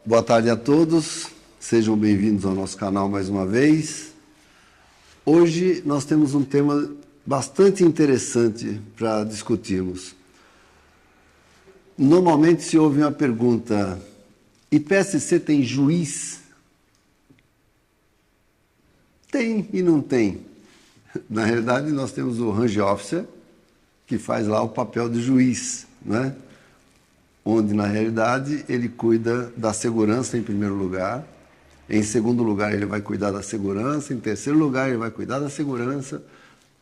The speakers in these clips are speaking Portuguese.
Boa tarde a todos, sejam bem-vindos ao nosso canal mais uma vez. Hoje nós temos um tema bastante interessante para discutirmos. Normalmente se ouve uma pergunta: IPSC tem juiz? Tem e não tem. Na realidade, nós temos o Range Officer, que faz lá o papel de juiz, né? Onde, na realidade, ele cuida da segurança em primeiro lugar, em segundo lugar, ele vai cuidar da segurança, em terceiro lugar, ele vai cuidar da segurança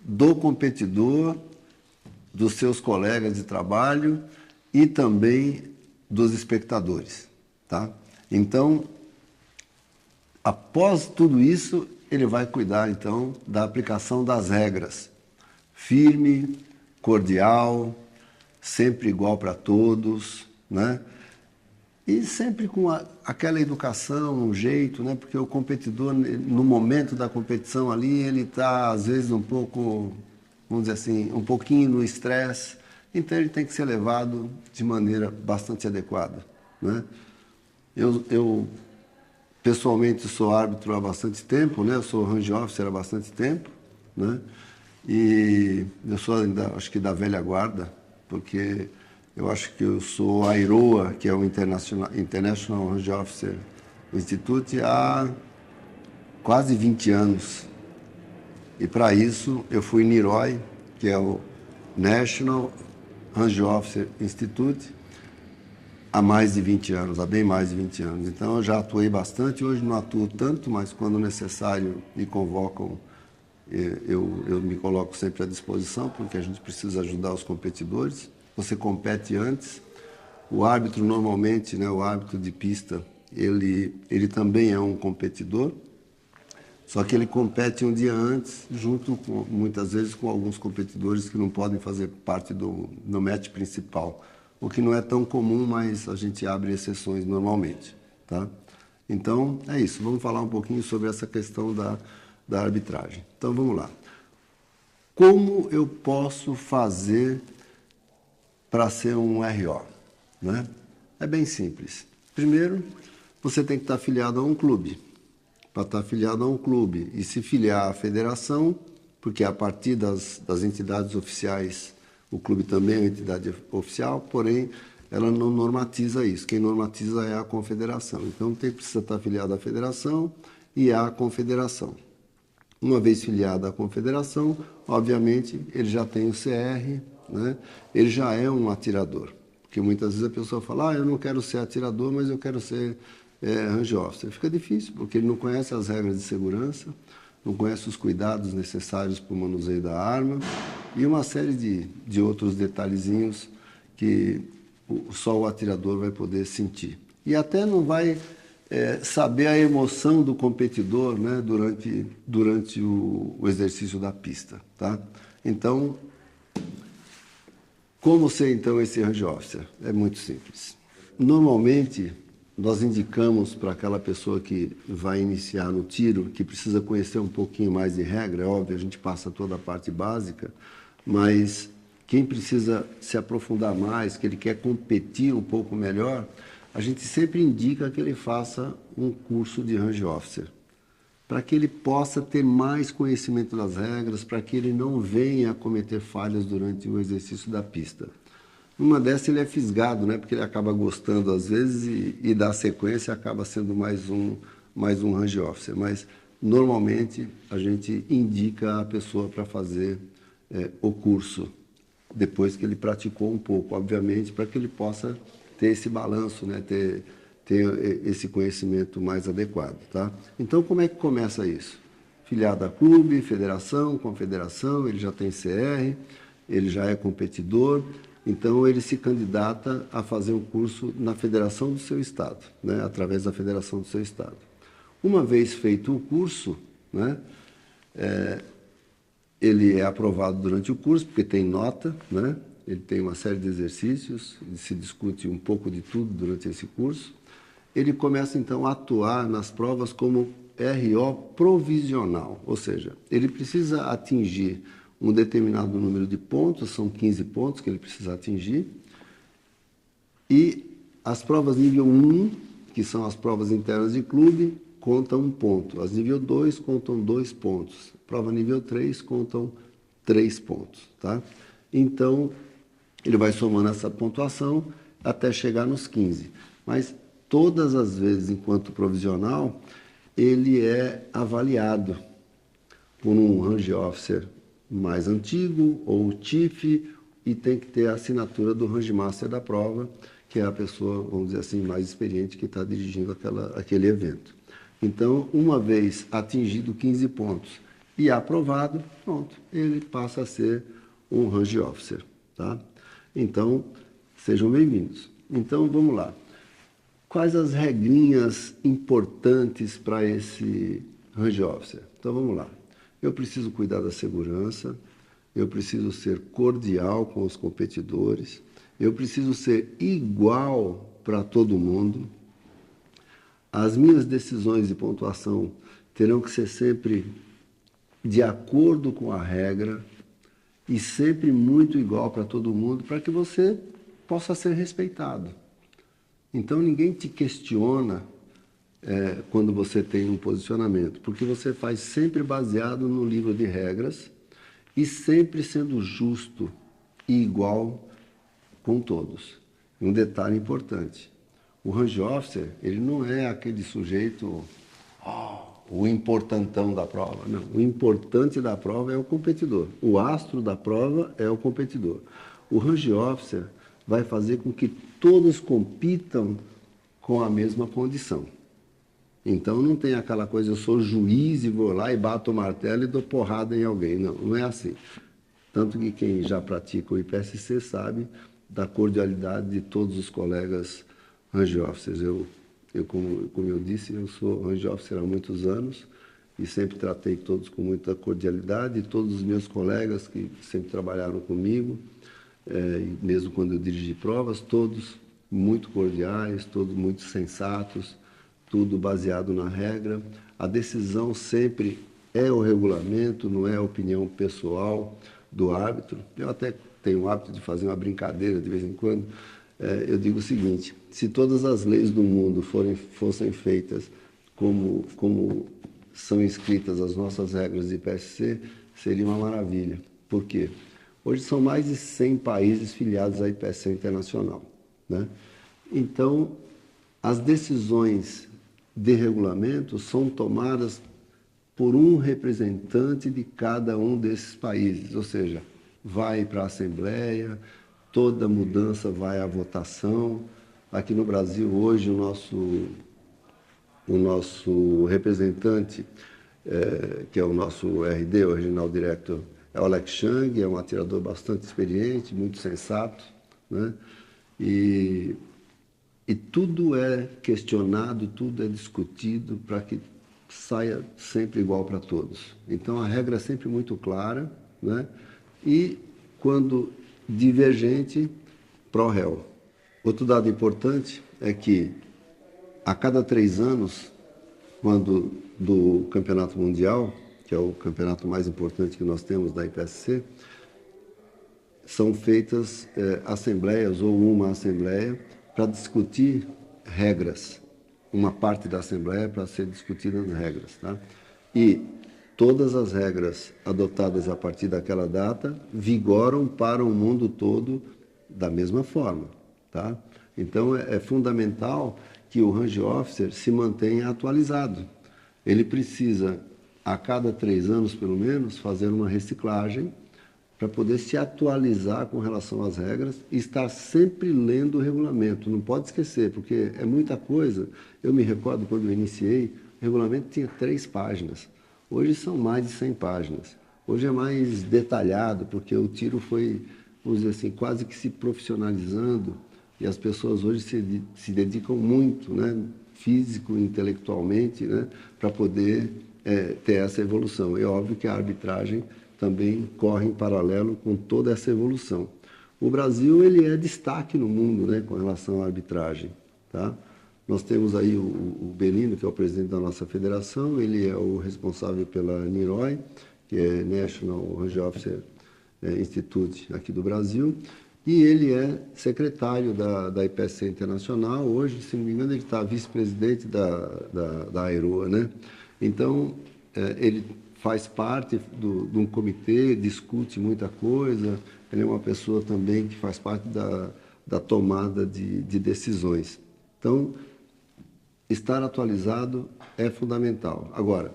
do competidor, dos seus colegas de trabalho e também dos espectadores, tá? Então, após tudo isso, ele vai cuidar, então, da aplicação das regras. Firme, cordial, sempre igual para todos, né? E sempre com aquela educação, um jeito, né? Porque o competidor, no momento da competição ali, ele está, às vezes, um pouco, vamos dizer assim, um pouquinho no estresse. Então, ele tem que ser levado de maneira bastante adequada, né? Eu pessoalmente, sou árbitro há bastante tempo, né? Eu sou range officer há bastante tempo, né? E eu sou ainda, acho que da velha guarda, porque eu acho que eu sou a IROA, que é o International Range Officer Institute, há quase 20 anos. E para isso eu fui NIROI, que é o National Range Officer Institute, há mais de 20 anos, há bem mais de 20 anos. Então, eu já atuei bastante, hoje não atuo tanto, mas quando necessário me convocam, eu me coloco sempre à disposição, porque a gente precisa ajudar os competidores. Você compete antes. O árbitro, normalmente, né, o árbitro de pista, ele também é um competidor, só que ele compete um dia antes, junto com, muitas vezes, com alguns competidores que não podem fazer parte do match principal. O que não é tão comum, mas a gente abre exceções normalmente, tá? Então, é isso. Vamos falar um pouquinho sobre essa questão da arbitragem. Então, vamos lá. Como eu posso fazer para ser um RO, né? É bem simples. Primeiro, você tem que estar afiliado a um clube. Para estar afiliado a um clube e se filiar à federação, porque a partir das entidades oficiais, o clube também é uma entidade oficial, porém, ela não normatiza isso. Quem normatiza é a confederação. Então, precisa estar afiliado à federação e à confederação. Uma vez filiado à confederação, obviamente, ele já tem o CR, né? Ele já é um atirador. Porque muitas vezes a pessoa fala, eu não quero ser atirador, mas eu quero ser range officer. Fica difícil, porque ele não conhece as regras de segurança, não conhece os cuidados necessários para o manuseio da arma e uma série de outros detalhezinhos que só o atirador vai poder sentir. E até não vai saber a emoção do competidor, né, durante o exercício da pista, tá? Então, como ser então esse range officer? É muito simples. Normalmente, nós indicamos para aquela pessoa que vai iniciar no tiro, que precisa conhecer um pouquinho mais de regra, é óbvio, a gente passa toda a parte básica, mas quem precisa se aprofundar mais, que ele quer competir um pouco melhor, a gente sempre indica que ele faça um curso de range officer, para que ele possa ter mais conhecimento das regras, para que ele não venha a cometer falhas durante o exercício da pista. Numa dessas ele é fisgado, né? Porque ele acaba gostando às vezes e da sequência acaba sendo mais um range officer. Mas normalmente a gente indica a pessoa para fazer o curso depois que ele praticou um pouco, obviamente, para que ele possa ter esse balanço, né? Ter esse conhecimento mais adequado, tá? Então, como é que começa isso? Filiado a clube, federação, confederação, ele já tem CR, ele já é competidor. Então, ele se candidata a fazer um curso na federação do seu estado, né? Através da federação do seu estado. Uma vez feito o curso, né? Ele é aprovado durante o curso, porque tem nota, né? Ele tem uma série de exercícios, se discute um pouco de tudo durante esse curso. Ele começa, então, a atuar nas provas como RO provisional, ou seja, ele precisa atingir um determinado número de pontos, são 15 pontos que ele precisa atingir, e as provas nível 1, que que são as provas internas de clube, conta 1 ponto. As nível 2 contam 2 pontos. Prova nível 3 contam 3 pontos. Tá? Então, ele vai somando essa pontuação até chegar nos 15. Mas todas as vezes, enquanto provisional, ele é avaliado por um range officer mais antigo ou o TIF, e tem que ter a assinatura do range master da prova, que é a pessoa, vamos dizer assim, mais experiente que está dirigindo aquele evento. Então, uma vez atingido 15 pontos e aprovado, pronto, ele passa a ser um range officer. Tá? Então, sejam bem-vindos. Então, vamos lá. Quais as regrinhas importantes para esse range officer? Então, vamos lá. Eu preciso cuidar da segurança, eu preciso ser cordial com os competidores, eu preciso ser igual para todo mundo. As minhas decisões de pontuação terão que ser sempre de acordo com a regra e sempre muito igual para todo mundo, para que você possa ser respeitado. Então, ninguém te questiona quando você tem um posicionamento, porque você faz sempre baseado no livro de regras e sempre sendo justo e igual com todos. Um detalhe importante, o range officer, ele não é aquele sujeito, o importantão da prova. Não, o importante da prova é o competidor. O astro da prova é o competidor. O range officer vai fazer com que todos compitam com a mesma condição. Então não tem aquela coisa, eu sou juiz e vou lá e bato o martelo e dou porrada em alguém. Não, não é assim. Tanto que quem já pratica o IPSC sabe da cordialidade de todos os colegas range officers. Como eu disse, eu sou range officer há muitos anos e sempre tratei todos com muita cordialidade, e todos os meus colegas que sempre trabalharam comigo, mesmo quando eu dirigi provas, todos muito cordiais, todos muito sensatos, tudo baseado na regra. A decisão sempre é o regulamento, não é a opinião pessoal do árbitro. Eu até tenho o hábito de fazer uma brincadeira de vez em quando. Eu digo o seguinte, se todas as leis do mundo fossem feitas como são escritas as nossas regras de IPSC, seria uma maravilha. Por quê? Hoje são mais de 100 países filiados à IPSC Internacional, né? Então, as decisões de regulamento são tomadas por um representante de cada um desses países, ou seja, vai para a Assembleia, toda mudança vai à votação. Aqui no Brasil, hoje, o nosso representante, que é o nosso RD, o Regional Director, é o Alex Chang, é um atirador bastante experiente, muito sensato, né? E tudo é questionado, tudo é discutido para que saia sempre igual para todos. Então, a regra é sempre muito clara, né? E, quando divergente, pro réu. Outro dado importante é que, a cada 3 anos, quando do Campeonato Mundial, que é o campeonato mais importante que nós temos da IPSC, são feitas assembleias ou uma assembleia para discutir regras. Uma parte da assembleia para ser discutida as regras. Tá? E todas as regras adotadas a partir daquela data vigoram para o mundo todo da mesma forma. Tá? Então, é fundamental que o range officer se mantenha atualizado. Ele precisa, a cada 3 anos, pelo menos, fazer uma reciclagem para poder se atualizar com relação às regras e estar sempre lendo o regulamento. Não pode esquecer, porque é muita coisa. Eu me recordo, quando eu iniciei, o regulamento tinha 3 páginas. Hoje são mais de 100 páginas. Hoje é mais detalhado, porque o tiro foi, vamos dizer assim, quase que se profissionalizando, e as pessoas hoje se dedicam muito, né, físico e intelectualmente, né, para poder ter essa evolução. É óbvio que a arbitragem também corre em paralelo com toda essa evolução. O Brasil, ele é destaque no mundo, né, com relação à arbitragem. Tá? Nós temos aí o Belino, que é o presidente da nossa federação, ele é o responsável pela NIROI, que é National Range Officer Institute aqui do Brasil, e ele é secretário da IPSC Internacional. Hoje, se não me engano, ele está vice-presidente da Aeroa, né? Então, ele faz parte de um comitê, discute muita coisa, ele é uma pessoa também que faz parte da tomada de decisões. Então, estar atualizado é fundamental. Agora,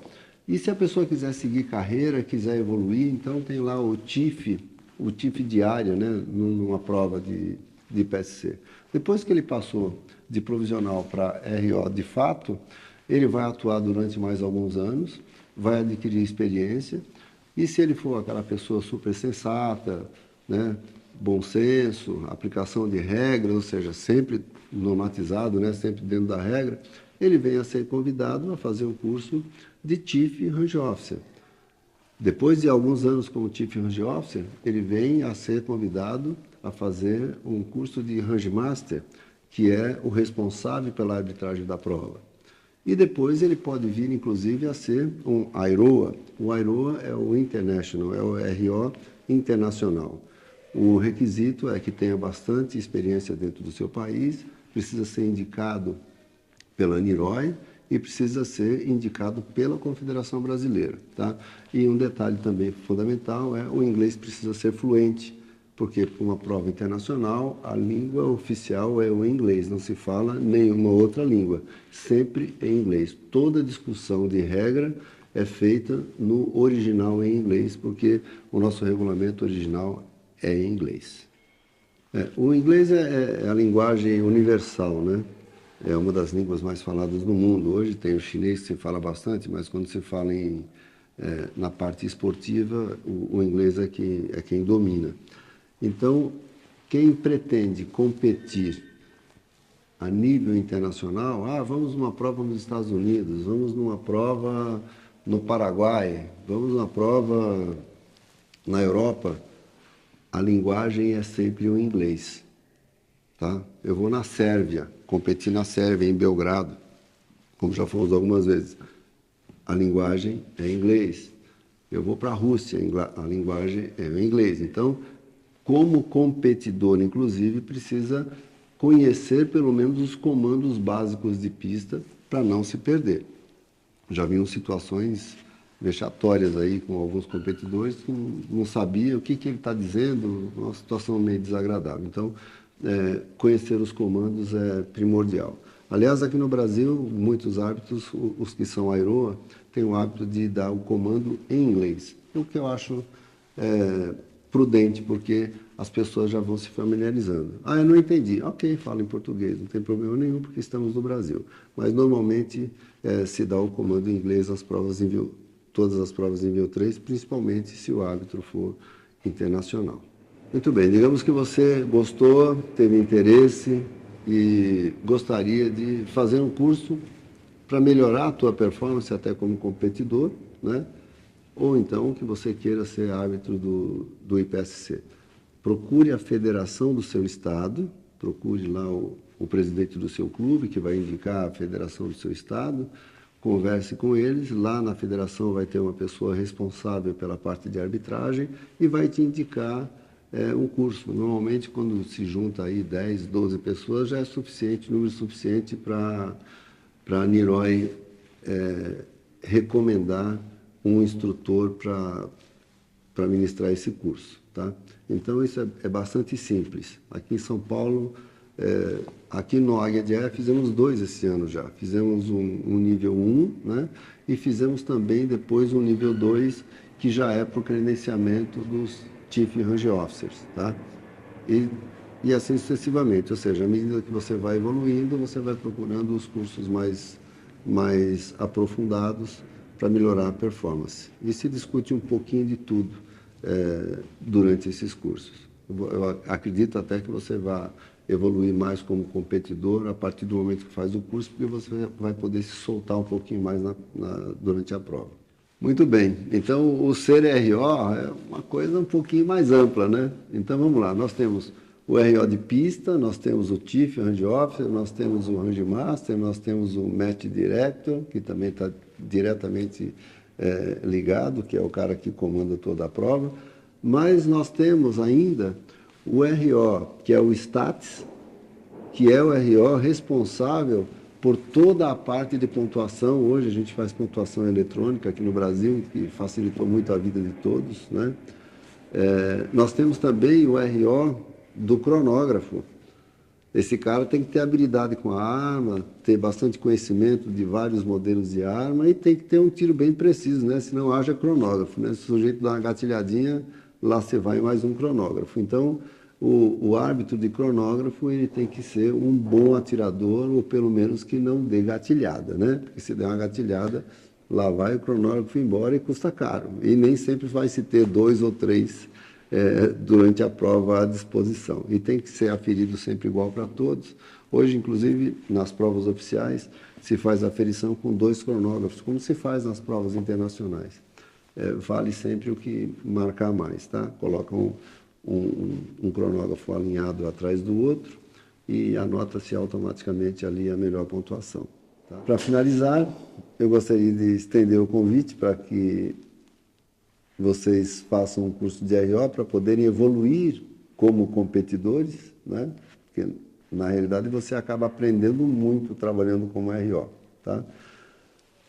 e se a pessoa quiser seguir carreira, quiser evoluir, então tem lá o TIF diário, né, numa prova de IPSC. Depois que ele passou de provisional para RO de fato, ele vai atuar durante mais alguns anos, vai adquirir experiência, e se ele for aquela pessoa super sensata, né, bom senso, aplicação de regras, ou seja, sempre normatizado, né, sempre dentro da regra, ele vem a ser convidado a fazer um curso de TIF Range Officer. Depois de alguns anos como TIF Range Officer, ele vem a ser convidado a fazer um curso de Range Master, que é o responsável pela arbitragem da prova. E depois ele pode vir, inclusive, a ser um AIROA. O AIROA é o International, é o RO internacional. O requisito é que tenha bastante experiência dentro do seu país, precisa ser indicado pela NIROI e precisa ser indicado pela Confederação Brasileira, tá? E um detalhe também fundamental é o inglês precisa ser fluente, porque para uma prova internacional a língua oficial é o inglês, não se fala nenhuma outra língua, sempre em inglês. Toda discussão de regra é feita no original em inglês, porque o nosso regulamento original é em inglês. O inglês é a linguagem universal, né? É uma das línguas mais faladas no mundo. Hoje tem o chinês que se fala bastante, mas quando se fala na parte esportiva, o inglês é quem domina. Então, quem pretende competir a nível internacional, vamos numa prova nos Estados Unidos, vamos numa prova no Paraguai, vamos numa prova na Europa, a linguagem é sempre o inglês. Tá? Eu vou na Sérvia, competir na Sérvia, em Belgrado, como já fomos algumas vezes. A linguagem é inglês. Eu vou para a Rússia, a linguagem é o inglês. Então, como competidor, inclusive, precisa conhecer pelo menos os comandos básicos de pista para não se perder. Já vimos situações vexatórias aí com alguns competidores que não sabiam o que ele está dizendo, uma situação meio desagradável. Então, conhecer os comandos é primordial. Aliás, aqui no Brasil, muitos árbitros, os que são AIROA, têm o hábito de dar o comando em inglês. O que eu acho prudente, porque as pessoas já vão se familiarizando. Eu não entendi. Ok, fala em português, não tem problema nenhum, porque estamos no Brasil. Mas, normalmente, se dá o comando em inglês nas provas todas as provas em nível 3, principalmente se o árbitro for internacional. Muito bem, digamos que você gostou, teve interesse e gostaria de fazer um curso para melhorar a tua performance até como competidor, né? Ou então que você queira ser árbitro do IPSC. Procure a federação do seu estado, procure lá o presidente do seu clube, que vai indicar a federação do seu estado, converse com eles, lá na federação vai ter uma pessoa responsável pela parte de arbitragem e vai te indicar um curso. Normalmente, quando se junta aí 10, 12 pessoas, já é suficiente, número suficiente para a NIROI recomendar um instrutor para ministrar esse curso. Tá? Então, isso é bastante simples. Aqui em São Paulo, aqui no Águia de Air, fizemos 2 esse ano já. Fizemos um nível 1, né? E fizemos também depois um nível 2, que já é para o credenciamento dos TIF Range Officers. Tá? E assim sucessivamente, ou seja, à medida que você vai evoluindo, você vai procurando os cursos mais aprofundados para melhorar a performance. E se discute um pouquinho de tudo durante esses cursos. Eu acredito até que você vai evoluir mais como competidor a partir do momento que faz o curso, porque você vai poder se soltar um pouquinho mais durante a prova. Muito bem, então o CRO é uma coisa um pouquinho mais ampla, né? Então vamos lá, nós temos o RO de pista, nós temos o TIF, Range Officer, nós temos o Range Master, nós temos o Match Director, que também está diretamente ligado, que é o cara que comanda toda a prova, mas nós temos ainda o RO, que é o STATS, que é o RO responsável por toda a parte de pontuação. Hoje a gente faz pontuação eletrônica aqui no Brasil, que facilitou muito a vida de todos, né? Nós temos também o RO do cronógrafo. Esse cara tem que ter habilidade com a arma, ter bastante conhecimento de vários modelos de arma e tem que ter um tiro bem preciso, né? Senão haja cronógrafo, né? Se o sujeito dá uma gatilhadinha, lá você vai mais um cronógrafo. Então, o árbitro de cronógrafo, ele tem que ser um bom atirador, ou pelo menos que não dê gatilhada, né? Porque se der uma gatilhada, lá vai o cronógrafo embora e custa caro. E nem sempre vai se ter 2 ou 3 durante a prova à disposição. E tem que ser aferido sempre igual para todos. Hoje, inclusive, nas provas oficiais, se faz aferição com 2 cronógrafos, como se faz nas provas internacionais. Vale sempre o que marcar mais, tá? Colocam um cronógrafo alinhado atrás do outro e anota-se automaticamente ali a melhor pontuação. Tá? Para finalizar, eu gostaria de estender o convite para que vocês façam um curso de RO para poderem evoluir como competidores, né? Porque, na realidade, você acaba aprendendo muito trabalhando como RO. Tá?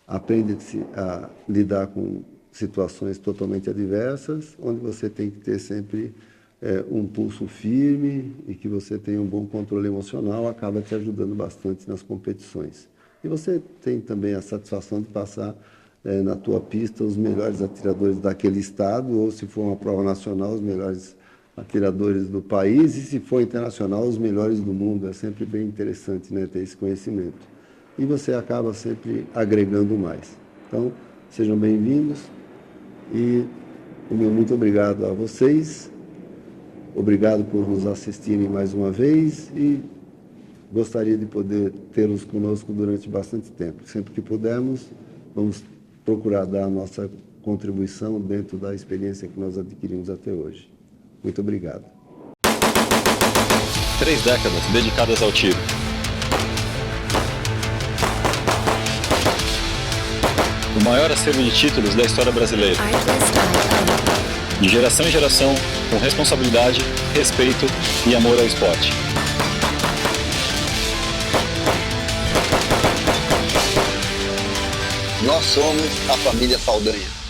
Aprende-se a lidar com situações totalmente adversas, onde você tem que ter sempre um pulso firme e que você tenha um bom controle emocional, acaba te ajudando bastante nas competições. E você tem também a satisfação de passar na tua pista os melhores atiradores daquele estado, ou se for uma prova nacional, os melhores atiradores do país, e se for internacional, os melhores do mundo. É sempre bem interessante, né, ter esse conhecimento. E você acaba sempre agregando mais. Então, sejam bem-vindos e o meu muito obrigado a vocês. Obrigado por nos assistirem mais uma vez e gostaria de poder tê-los conosco durante bastante tempo. Sempre que pudermos, vamos procurar dar a nossa contribuição dentro da experiência que nós adquirimos até hoje. Muito obrigado. 3 décadas dedicadas ao tiro. O maior acervo de títulos da história brasileira. De geração em geração, com responsabilidade, respeito e amor ao esporte. Nós somos a família Saldanha.